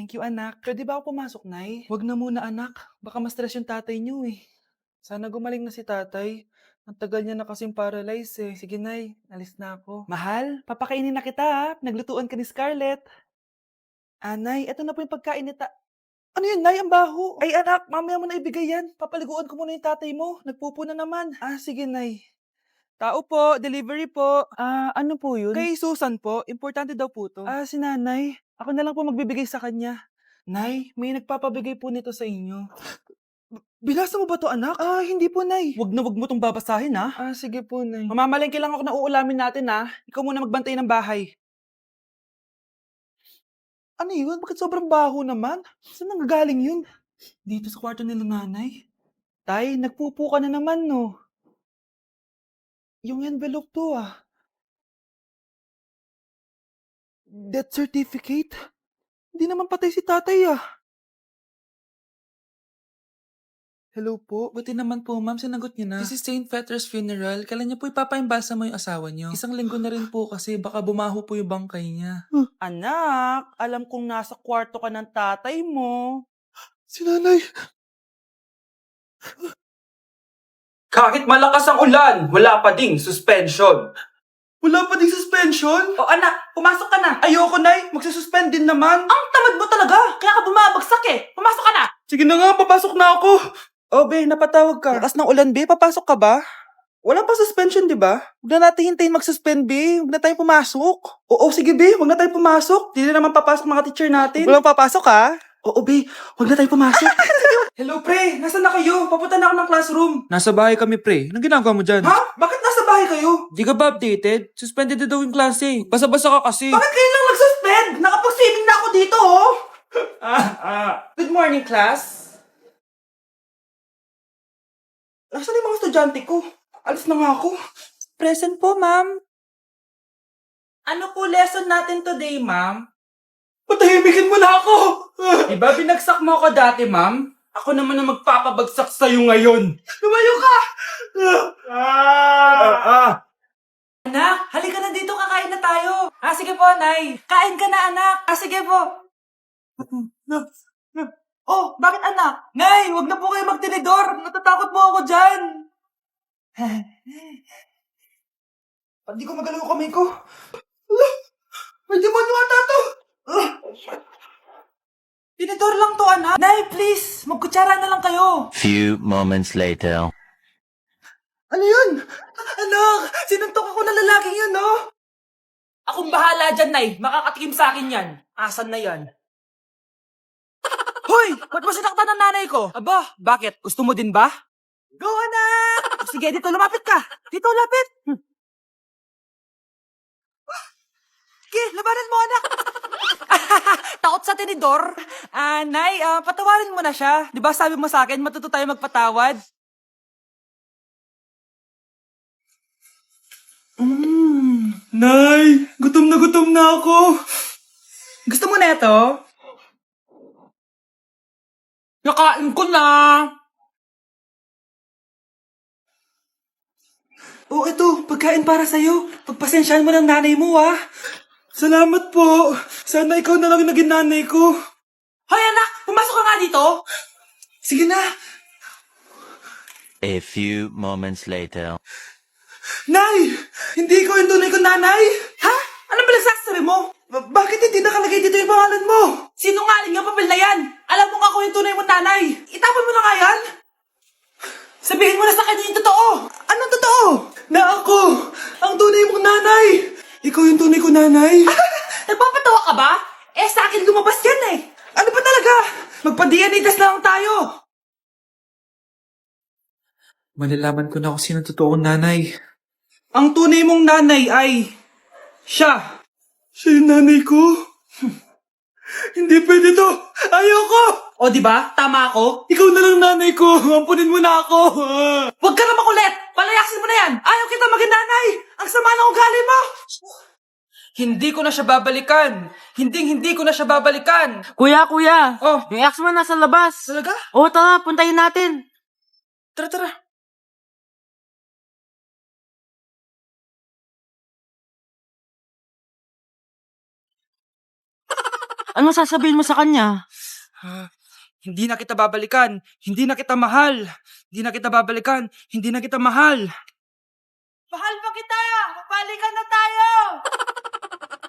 Thank you, anak. Puwede ba ako pumasok, Nay? Wag na muna, anak. Baka ma-stress yung tatay niyo, eh. Sana gumaling na si tatay. Ang tagal niya na kasing paralyze, eh. Sige, Nay, alis na ako. Mahal, papakainin na kita, ha. Naglutuan ka ni Scarlett. Nay, eto na po yung pagkain ni Ano yun, Nay? Ang baho. Ay, anak, mamaya mo na ibigay yan. Papaliguan ko muna yung tatay mo. Nagpupo na naman. Sige, Nay. Tao po, delivery po. Ano po yun? Kay Susan po, importante daw po to. Si nanay. Ako na lang po magbibigay sa kanya. Nay, may nagpapabigay po nito sa inyo. Binasa mo ba to, anak? Hindi po, Nay. Wag mo tong babasahin, ha? Sige po, Nay. Mamamalengke lang ako na uulamin natin, ha? Ikaw muna magbantay ng bahay. Ano yun? Bakit sobrang baho naman? Saan nanggagaling yun? Dito sa kwarto nila nanay. Tay, nagpupo ka na naman, no? Yung envelope to, Death certificate? Hindi naman patay si tatay, Hello po. Buti naman po, ma'am, sinagot niyo na. This is St. Peter's Funeral. Kailan niyo po ipapaimbasa mo yung asawa niyo? Isang linggo na rin po kasi baka bumaho po yung bangkay niya. Anak, alam kong nasa kwarto ka ng tatay mo. Si nanay. Kahit malakas ang ulan, wala pa ding suspension. Wala pa ding suspension? O anak, pumasok ka na. Ayoko, Nay. Magsususpend din naman. Ang tamad mo talaga, kaya ka bumabagsak eh. Pumasok ka na. Sige na nga, papasok na ako. Be, napatawag ka. Lakas ng ulan, be. Papasok ka ba? Wala pa suspension, di ba? Huwag na natin hintayin mag-suspend, be. Huwag na tayong pumasok. Oo, sige, be. Huwag na tayong pumasok. Di na naman papasok mga teacher natin. Walang papasok, ha? Oo, be. Huwag na tayong pumasok. Hello, pre. Nasaan na kayo? Papunta na ako ng classroom. Nasa bahay kami, pre. Anong ginagawa mo dyan? Ha? Bakit nasa bahay kayo? Di ka ba updated? Suspended na daw yung klase. Basa-basa ka kasi. Bakit kayo lang nag-suspend? Nakapag-swimming na ako dito, oh. Good morning, class. Nasaan yung mga estudyante ko? Alis na nga ako. Present po, ma'am. Ano po lesson natin today, ma'am? Patahimikin mo na ako! Diba binagsak mo ako dati, ma'am? Ako naman ang magpapabagsak sa'yo ngayon. Lumayo ka! Anak, halika na dito, kakain na tayo. Sige po, Nay. Kain ka na, anak. Sige po. Oh, bakit anak? Nay, wag na po kayo magtinidor. Natatakot po ako dyan. Hindi ko magalaw yung kamay ko. May demonyo ata to. Tinidor lang to, anak. Nay, please. Magkutsara na lang kayo. Few moments later. Ano yun? Anak, sinuntok ako ng lalaking yun, no? Akong bahala dyan, Nay. Makakatikim sa akin yan. Asan na yan? Hoy! Ba't mo sinaktan ng nanay ko? Aba, bakit? Gusto mo din ba? Go, anak! Sige, dito lumapit ka. Dito lapit. Sige, labanan mo, anak. Takot sa tinidor? Nay, patawarin mo na siya. Di ba sabi mo sa akin, matuto tayo magpatawad? Nay, gutom na ako. Gusto mo na ito? Nakain ko na! Ito, pagkain para sa'yo. Pagpasensyahan mo ng nanay mo, Salamat po. Sana ikaw na lang naging nanay ko. Hoy, anak! Pumasok ka nga dito! Sige na. A few moments later. Nay! Hindi ko yung tunay kong nanay. Ha? Anong pinagsasabi mo? Bakit hindi nakalagay dito yung pangalan mo? Sinungaling yung papel na yan! Alam mo nga ako yung tunay mong nanay! Itapon mo na nga yan. Sabihin mo na sa kanya yung totoo! Anong totoo? Na ako, ang tunay mong nanay. Ikaw yung tunay kong nanay. Nagpapatawa ka ba? Sa akin lumabas yan eh! Ano ba talaga? Magpa-DNA test na lang tayo. Malalaman ko na kung sino totoong nanay. Ang tunay mong nanay ay siya. Siya yung nanay ko? Hindi pwede to. Ayoko. O di ba? Tama ako? Ikaw na lang nanay ko. Ampunin mo na ako. Huwag ka na makulit! Palayasin mo na yan! Ayaw kita maging nanay. Ang sama ng ugali mo. Hindi ko na siya babalikan! Hindi ko na siya babalikan! Kuya! Oh, Yung ex mo nasa labas! talaga? Oo, tara, puntayin natin! Tara. Ano sasabihin mo sa kanya? Hindi na kita babalikan. Hindi na kita mahal. Hindi na kita babalikan. Hindi na kita mahal. Mahal pa kita! Babalikan na tayo!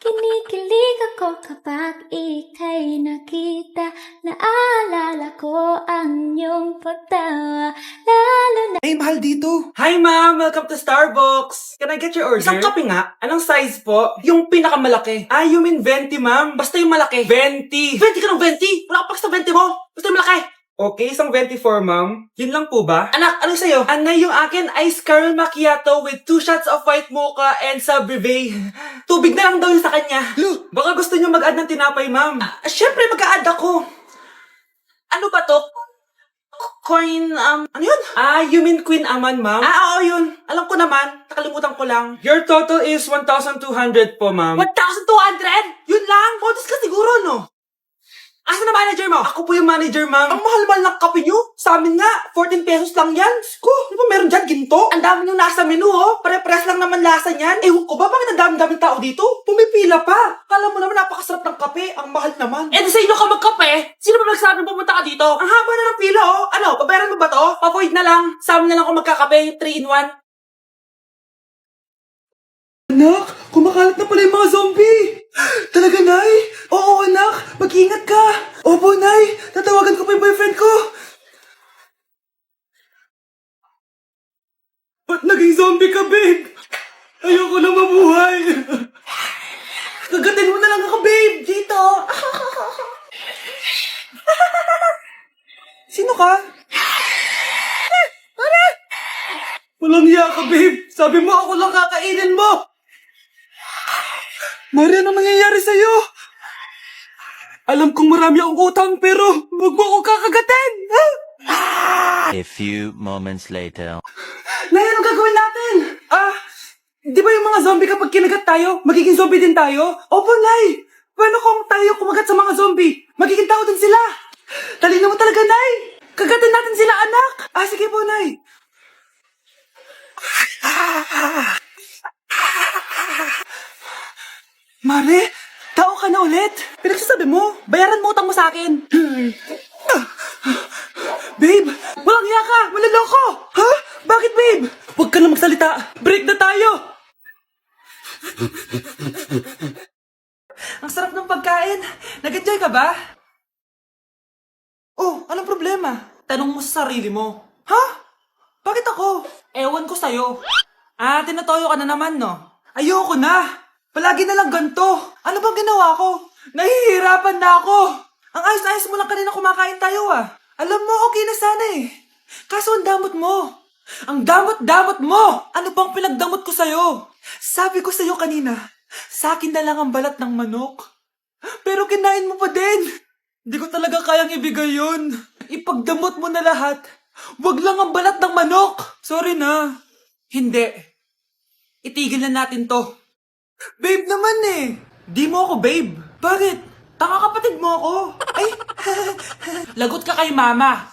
Kinikilig ako kapag ika'y nakita. Naalala ko ang iyong pagtawa. Lalo na Hey, mahal dito. Hi, ma'am. Welcome to Starbucks. Can I get your order? Isang kape nga. Anong size po? Yung pinakamalaki. Ah, you mean 20, ma'am? Basta yung malaki. 20. 20 ka ng 20? Wala ka pa sa 20 mo. Basta yung malaki. Okay, isang 24, ma'am. Yun lang po ba? Anak, ano sa'yo? Anay, yung akin, ice caramel macchiato with 2 shots of white mocha and sabrivet. Tubig na lang daw yun sa kanya. Lu, baka gusto niyo mag-add ng tinapay, ma'am. Siyempre, mag-a-add ako. Ano ba to? Coin, ano yun? Ah, you mean Queen Aman, ma'am? Ah, oo, yun. Alam ko naman. Nakalimutan ko lang. Your total is 1,200 po, ma'am. 1,200? Yun lang? Bonus ka siguro, no? Asa na manager mo? Ako po yung manager, ma'am. Ang mahal-mahal ng kape nyo. Sa amin nga, 14 pesos lang yan. Ko, ano ba meron dyan? Ginto? Ang dami yung nasa menu, oh. Pare-press lang naman lasa niyan. Ewan ko ba, bakit ang dami-daming tao dito? Pumipila pa. Kala mo naman napakasarap ng kape. Ang mahal naman. Eh, di sa inyo ka magkape? Sino ba nagsabi pumunta ka dito? Ang haba na ng pila, oh. Ano, babayaran mo ba to? Pa-void na lang. Sa amin na lang ako magkakape. 3-in-1. Anak, kumakalat na pala yung mga zombie! Talaga, Nay? Oo, anak! Mag-ingat ka! Opo, Nay! Tatawagan ko pa yung boyfriend ko! Ba't naging zombie ka, babe? Ayoko na mabuhay! Kagatin mo na lang ako, babe! Dito! Sino ka? Walang hiya ka, babe! Sabi mo ako lang kakainin mo! Mari, ano nangyayari sa'yo? Alam kong marami akong utang, pero huwag mo ako kakagatin! A few moments later. Nay, anong gagawin natin? Di ba yung mga zombie kapag kinagat tayo, magiging zombie din tayo? Opo, Nay! Paano kung tayo kumagat sa mga zombie? Magiging tao din sila! Talino mo talaga, Nay! Kagatin natin sila, anak! Sige po, Nay! Mare, tao ka na ulit? Pinagsasabi mo, bayaran mo utang mo sa akin. Babe, walang hiya ka, malaloko. Ha? Bakit, babe? Huwag ka na magsalita. Break na tayo. Ang sarap ng pagkain. Nag-enjoy ka ba? Oh, anong problema? Tanong mo sa sarili mo. Ha? Bakit ako? Ewan ko sa'yo. Tinatoyo ka na naman, no? Ayoko na. Palagi na lang ganito. Ano bang ginawa ko? Nahihirapan na ako. Ang ayos-ayos mo lang kanina kumakain tayo, Alam mo, okay na sana eh. Kaso ang damot mo. Ang damot-damot mo! Ano bang pinagdamot ko sa'yo? Sabi ko sa'yo kanina, sa akin na lang ang balat ng manok. Pero kinain mo pa din. Hindi ko talaga kayang ibigay yun. Ipagdamot mo na lahat. Wag lang ang balat ng manok. Sorry na. Hindi. Itigil na natin to. Babe naman eh. Di mo ako babe. Bakit? Taka kapatid mo ako. Ay, lagot ka kay mama.